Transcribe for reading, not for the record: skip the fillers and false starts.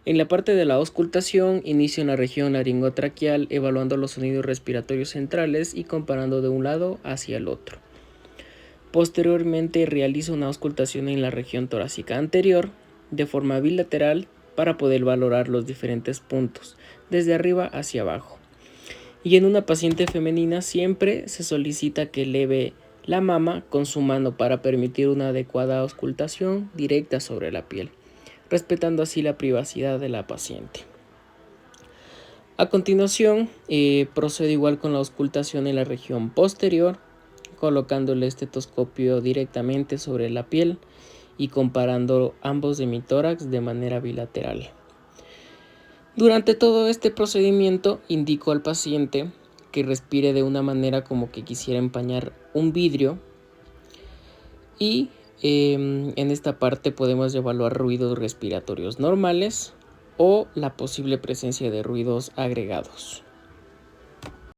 En la parte de la auscultación, inicio en la región laringotraqueal evaluando los sonidos respiratorios centrales y comparando de un lado hacia el otro. Posteriormente realizo una auscultación en la región torácica anterior de forma bilateral para poder valorar los diferentes puntos, desde arriba hacia abajo. Y en una paciente femenina siempre se solicita que eleve la mama con su mano para permitir una adecuada auscultación directa sobre la piel, respetando así la privacidad de la paciente. A continuación, procedo igual con la auscultación en la región posterior, colocando el estetoscopio directamente sobre la piel y comparando ambos hemitórax de manera bilateral. Durante todo este procedimiento indico al paciente que respire de una manera como que quisiera empañar un vidrio y en esta parte podemos evaluar ruidos respiratorios normales o la posible presencia de ruidos agregados.